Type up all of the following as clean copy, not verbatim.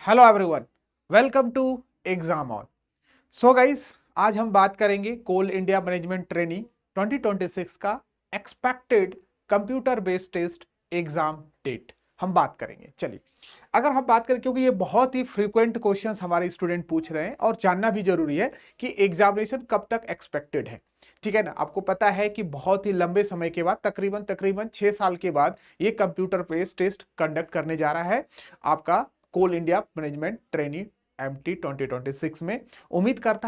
Hello everyone, welcome to exam on. So guys, आज हम बात करेंगे कोल इंडिया मैनेजमेंट ट्रेनिंग 2026 का expected computer based test exam date हम बात करेंगे। चलिए, अगर हम बात करें, क्योंकि ये बहुत ही फ्रीक्वेंट क्वेश्चंस हमारे स्टूडेंट पूछ रहे हैं और जानना भी जरूरी है कि एग्जामिनेशन कब तक एक्सपेक्टेड है। ठीक है ना, आपको पता है कि बहुत ही लंबे समय के बाद, तकरीबन तकरीबन 6 साल के बाद ये कंप्यूटर बेस्ड टेस्ट कंडक्ट करने जा रहा है आपका कोल इंडिया मैनेजमेंट ट्रेनिंग एमटी 2026 में। उम्मीद करता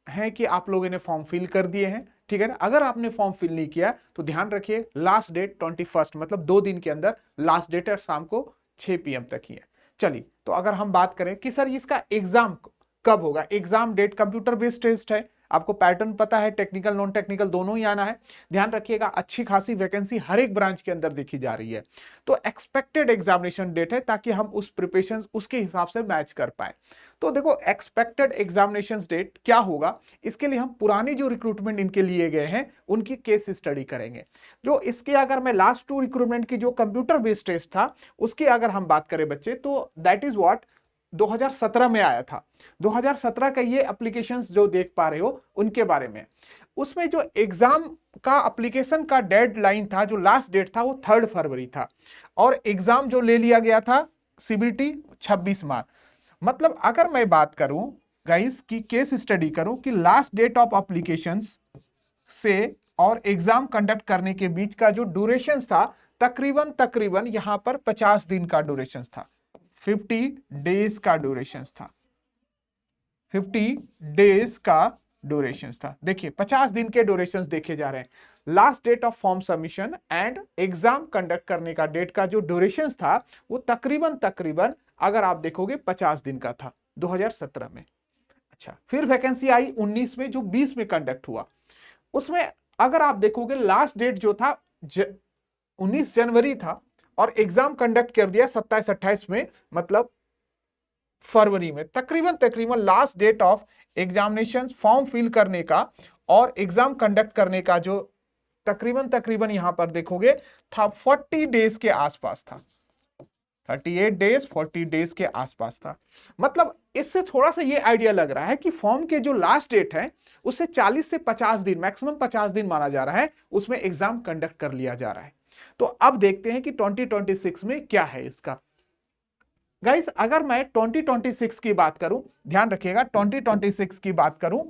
है कि आप लोगों ने फॉर्म फिल कर दिए हैं। ठीक है ना, अगर आपने फॉर्म फिल नहीं किया तो ध्यान रखिए, लास्ट डेट 21, मतलब 2 दिन के अंदर लास्ट डेट है, शाम को 6 PM तक ही है। चलिए, तो अगर हम बात करें कि सर इसका एग्जाम कब होगा, exam date, computer based test है, आपको पैटर्न पता है, टेक्निकल नॉन टेक्निकल दोनों ही आना है। ध्यान रखिएगा, अच्छी खासी वैकेंसी हर एक ब्रांच के अंदर देखी जा रही है, तो एक्सपेक्टेड एग्जामिनेशन डेट है ताकि हम उस प्रिपरेशन उसके हिसाब से मैच कर पाए। तो देखो, एक्सपेक्टेड एग्जामिनेशन डेट क्या होगा, इसके लिए हम पुराने जो रिक्रूटमेंट इनके लिए गए हैं उनकी केस स्टडी करेंगे। जो इसके, अगर मैं लास्ट 2 रिक्रूटमेंट की जो कंप्यूटर बेस्ड टेस्ट था उसकी अगर हम बात करें बच्चे, तो दैट इज व्हाट 2017 में आया था। 2017 का ये एप्लीकेशंस जो देख पा रहे हो उनके बारे में, उसमें जो एग्जाम का एप्लीकेशन का डेडलाइन था, जो लास्ट डेट था, वो 3 फरवरी था, और एग्जाम जो ले लिया गया था सीबीटी 26 मार्च। मतलब अगर मैं बात करूं गाइस की केस स्टडी करूं कि लास्ट डेट ऑफ एप्लीकेशंस से और एग्जाम कंडक्ट करने के बीच का जो ड्यूरेशन था, तकरीबन तकरीबन यहां पर 50 दिन का ड्यूरेशन था, 50 डेज का ड्यूरेशन था, 50 डेज का ड्यूरेशन था। देखिए, 50 दिन के ड्यूरेशन देखे जा रहे हैं। Last date of form submission and exam conduct करने का डेट का जो ड्यूरेशन था वो तकरीबन तकरीबन अगर आप देखोगे 50 दिन का था 2017 में। अच्छा, फिर वैकेंसी आई 19 में, जो 20 में कंडक्ट हुआ। उसमें अगर आप देखोगे लास्ट डेट जो था 19 जनवरी था, और एग्जाम कंडक्ट कर दिया 27-28 में, मतलब फरवरी में। तकरीबन तकरीबन last date of examination form fill करने का और एग्जाम कंडक्ट करने का जो तकरीबन तकरीबन यहां पर देखोगे था 40 डेज के आसपास था, 38 डेज 40 डेज के आसपास था। मतलब इससे थोड़ा सा ये आइडिया लग रहा है कि फॉर्म के जो लास्ट डेट है उससे 40 से 50 दिन, मैक्सिमम 50 दिन माना जा रहा है, उसमें एग्जाम कंडक्ट कर लिया जा रहा है। तो अब देखते हैं कि 2026 में क्या है इसका। गाइस, अगर मैं 2026 की बात करूं, ध्यान रखिएगा 2026 की बात करूं,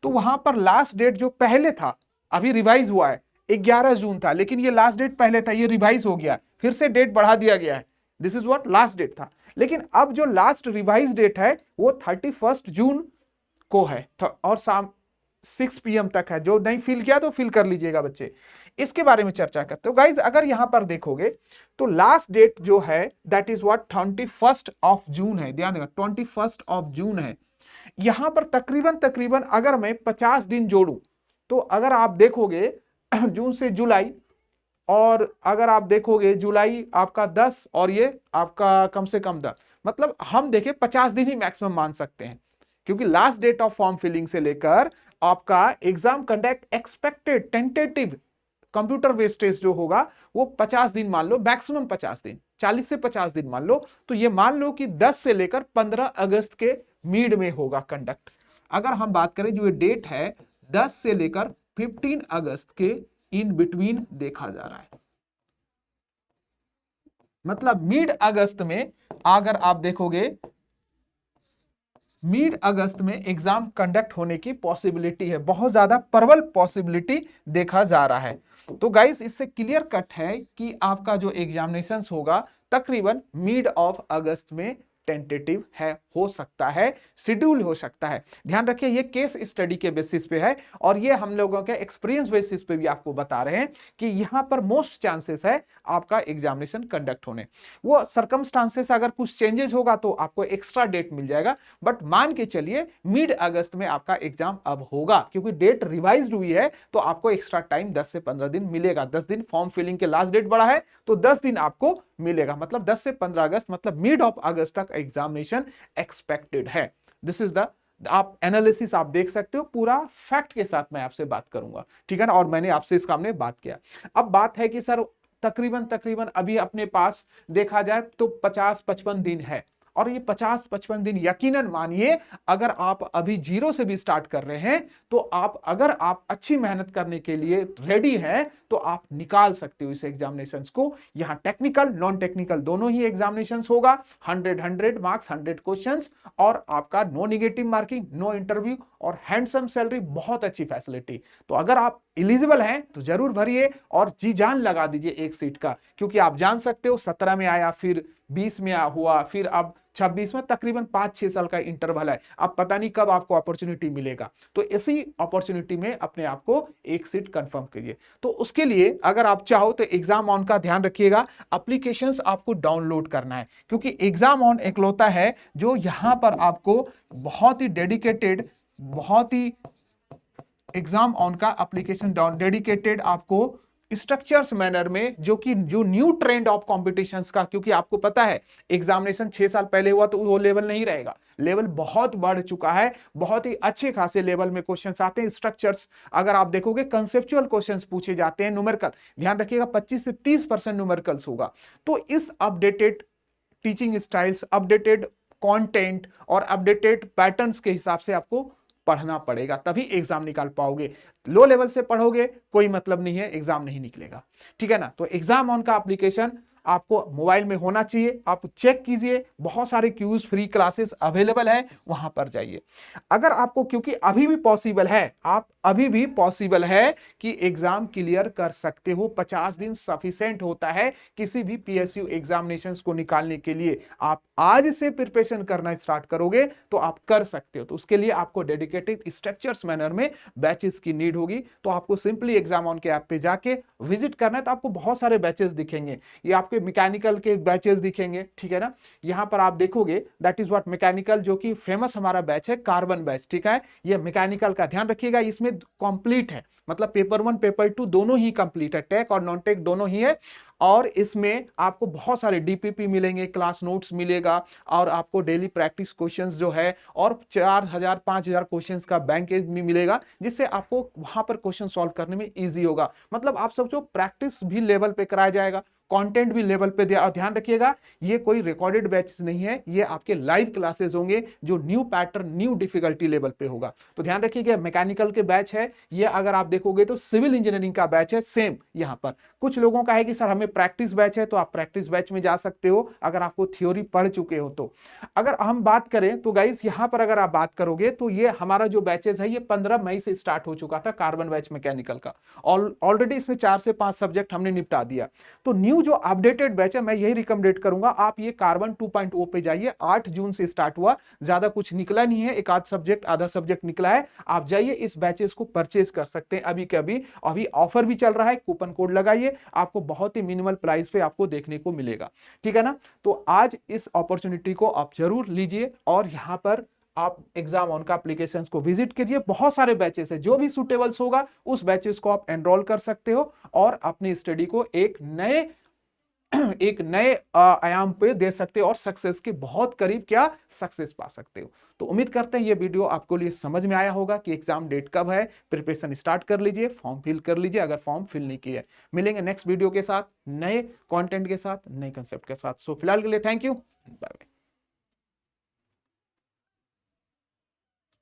तो वहां पर लास्ट डेट जो पहले था, अभी रिवाइज हुआ है, 11 जून था, लेकिन ये लास्ट डेट पहले था, ये रिवाइज हो गया, फिर से डेट बढ़ा दिया गया है। This is what last date था, लेकिन अब जो लास्ट रिवाइज डेट है वो 31 जून को है, और शाम 6 PM तक है। जो नहीं फिल किया तो फिल कर लीजिएगा बच्चे। इसके बारे में चर्चा करते हो गाइज। अगर यहां पर देखोगे तो लास्ट डेट जो है that is what 21 of June है। ध्यान देगा, 21 ऑफ जून है। यहां पर तकरीबन तकरीबन अगर मैं 50 दिन जोड़ूं, तो अगर आप देखोगे जून से जुलाई, और अगर आप देखोगे जुलाई आपका 10 और ये आपका कम से कम 10, मतलब हम देखें 50 दिन ही मैक्सिमम मान सकते हैं, क्योंकि last date of form filling से लेकर आपका exam conduct expected tentative computer based test जो होगा वो 50 दिन मान लो, मैक्सिमम 50 दिन, 40 से 50 दिन मान लो। तो ये मान लो कि 10 से लेकर 15 अगस्त के मिड में होगा कंडक्ट। अगर हम बात करें जो ये डेट है 10 से लेकर 15 अगस्त के इन बिटवीन देखा जा रहा है, मतलब मिड अगस्त में अगर आप देखोगे, मिड अगस्त में एग्जाम कंडक्ट होने की पॉसिबिलिटी है, बहुत ज्यादा प्रबल पॉसिबिलिटी देखा जा रहा है। तो गाइस, इससे क्लियर कट है कि आपका जो एग्जामिनेशन होगा तकरीबन मिड ऑफ अगस्त में टेंटेटिव है, हो सकता है, शेड्यूल हो सकता है। ध्यान रखिए, ये केस स्टडी के बेसिस पे है, और ये हम लोगों के एक्सपीरियंस बेसिस पे भी आपको बता रहे हैं कि यहां पर मोस्ट चांसेस है आपका एग्जामिनेशन कंडक्ट होने। वो सर्कमस्टांसेस अगर कुछ चेंजेस होगा तो आपको एक्स्ट्रा डेट मिल जाएगा, बट मान के चलिए मिड अगस्त में आपका एग्जाम अब होगा, क्योंकि डेट रिवाइज हुई है, तो आपको एक्स्ट्रा टाइम 10 से 15 दिन मिलेगा। 10 दिन, फॉर्म फिलिंग के लास्ट डेट बढ़ा है तो 10 दिन आपको मिलेगा, मतलब 10 से 15 अगस्त, मतलब मिड ऑफ अगस्त तक एग्जामिनेशन एक्सपेक्टेड है। दिस इज द, आप एनालिसिस आप देख सकते हो, पूरा फैक्ट के साथ मैं आपसे बात करूंगा, ठीक है ना, और मैंने आपसे इसका हमने बात किया। अब बात है कि सर तकरीबन तकरीबन अभी अपने पास देखा जाए तो 50-55 दिन है, और ये 50-55 दिन यकीनन मानिए, अगर आप अभी जीरो से भी स्टार्ट कर रहे हैं तो अगर आप अच्छी मेहनत करने के लिए रेडी हैं तो आप निकाल सकते हो इस एग्जामिनेशंस को। यहां टेक्निकल नॉन टेक्निकल दोनों ही एग्जामिनेशंस होगा, 100 मार्क्स 100 क्वेश्चंस, और आपका no negative marking, no interview और हैंडसम सैलरी, बहुत अच्छी फैसिलिटी। तो अगर आप एलिजिबल हैं तो जरूर भरिए और जी जान लगा दीजिए एक सीट का, क्योंकि आप जान सकते हो 17 में आया, फिर 20 में हुआ, फिर अब 26 में, तकरीबन 5-6 साल का इंटरवल है। अब पता नहीं कब आपको अपॉर्चुनिटी मिलेगा, तो इसी अपॉर्चुनिटी में अपने आप को एक सीट कंफर्म करिए। तो उसके लिए अगर आप चाहो तो एग्जाम ऑन का ध्यान रखिएगा, एप्लीकेशंस आपको डाउनलोड करना है, क्योंकि एग्जाम ऑन एकलौता है जो यहां पर आपको बहुत ही डेडिकेटेड, बहुत ही एग्जाम ऑन का एप्लीकेशन डाउन डेडिकेटेड आपको स्ट्रक्चर्स मैनर में, जो न्यू ट्रेंड ऑफ कॉम्पिटिशंस का, क्योंकि आपको पता है एग्जामिनेशन 6 साल पहले हुआ तो वो लेवल नहीं रहेगा, लेवल बहुत बढ़ चुका है, बहुत ही अच्छे खासे लेवल में क्वेश्चंस आते हैं। स्ट्रक्चर्स अगर आप देखोगे, कंसेप्चुअल क्वेश्चंस पूछे जाते हैं, न्यूमेरिकल ध्यान रखिएगा 25 से 30% न्यूमेरिकल्स होगा। तो इस updated teaching styles, updated content और अपडेटेड पैटर्न्स के हिसाब से आपको पढ़ना पड़ेगा, तभी एग्जाम निकाल पाओगे। लो लेवल से पढ़ोगे कोई मतलब नहीं है, एग्जाम नहीं निकलेगा, ठीक है ना। तो एग्जाम ऑन का एप्लीकेशन आपको मोबाइल में होना चाहिए, आप चेक कीजिए, बहुत सारे क्यूज फ्री क्लासेस अवेलेबल है, वहां पर जाइए। अगर आपको, क्योंकि अभी भी पॉसिबल है, आप अभी भी पॉसिबल है कि एग्जाम क्लियर कर सकते हो, 50 दिन सफिशिएंट होता है किसी भी पीएसयू एग्जामिनेशंस को निकालने के लिए। आप आज से प्रिपरेशन करना स्टार्ट करोगे तो आप कर सकते हो। तो उसके लिए आपको डेडिकेटेड स्ट्रक्चर्स मैनर में बैचेस की नीड होगी। तो आपको सिंपली एग्जाम ऑन के ऐप पे जाके विजिट करना है, तो आपको बहुत सारे बैचेस दिखेंगे, ये आपके मैकेनिकल के बैचेस दिखेंगे, ठीक है ना। यहां पर आप देखोगे दैट इज व्हाट मैकेनिकल, जो कि फेमस हमारा बैच है कार्बन बैच, ठीक है। ये मैकेनिकल का ध्यान रखिएगा, इसमें कंप्लीट है, मतलब पेपर 1 पेपर 2 दोनों ही कंप्लीट है, टेक और नॉन टेक दोनों ही है। और इसमें आपको बहुत सारे डीपीपी मिलेंगे, क्लास नोट्स मिलेगा, और आपको डेली प्रैक्टिस क्वेश्चंस जो है, और 4000 5000 क्वेश्चंस का बैंकेज भी मिलेगा, जिससे आपको वहां पर क्वेश्चन सॉल्व करने में इजी होगा। मतलब आप सब जो प्रैक्टिस भी लेवल पे कराया जाएगा, कंटेंट भी लेवल पे दिया। और ध्यान रखिएगा ये कोई रिकॉर्डेड बैचेस नहीं है, ये आपके लाइव क्लासेस होंगे, जो new pattern new difficulty level पे होगा। तो ध्यान रखिएगा मैकेनिकल के बैच है ये, अगर आप देखोगे तो सिविल इंजीनियरिंग का बैच है सेम। यहां पर कुछ लोगों का है कि सर हमें प्रैक्टिस बैच है, तो आप प्रैक्टिस बैच में जा सकते हो अगर आपको थ्योरी पढ़ चुके हो। तो अगर हम बात करें तो गाइस यहां पर अगर आप बात करोगे तो ये हमारा जो बैचेस है ये 15 मई से स्टार्ट हो चुका था, कार्बन बैच मैकेनिकल का। ऑलरेडी इसमें 4 से 5 सब्जेक्ट हमने निपटा दिया। तो न्यू जो अपडेटेड बैच है, मैं यही रिकमेंडेट करूंगा आप ये कार्बन 2.0 पे जाइए। 8 जून से स्टार्ट हुआ, ज्यादा कुछ निकला नहीं है, एक आध सब्जेक्ट आधा सब्जेक्ट निकला है। आप जाइए इस बैचेस को परचेज कर सकते हैं अभी के अभी ऑफर भी चल रहा है, कूपन कोड लगाइए, आपको बहुत ही मिनिमल प्राइस पे आपको देखने को मिलेगा, ठीक है ना। तो आज इस अपॉर्चुनिटी को आप जरूर लीजिए, और यहां पर आप एग्जाम ऑन का एप्लीकेशंस को विजिट करिए, बहुत सारे बैचेस है, जो भी सुटेबल्स होगा उस बैचेस को आप एनरोल कर सकते हो, और अपनी स्टडी को एक नए आयाम पे दे सकते हो, और सक्सेस के बहुत करीब क्या सक्सेस पा सकते हो। तो उम्मीद करते हैं ये वीडियो आपको लिए समझ में आया होगा कि एग्जाम डेट कब है, प्रिपरेशन स्टार्ट कर लीजिए, फॉर्म फिल कर लीजिए अगर फॉर्म फिल नहीं किया है। मिलेंगे नेक्स्ट वीडियो के साथ, नए कंटेंट के साथ, नए कंसेप्ट के साथ। सो फिलहाल के लिए थैंक यू, बाय बाय।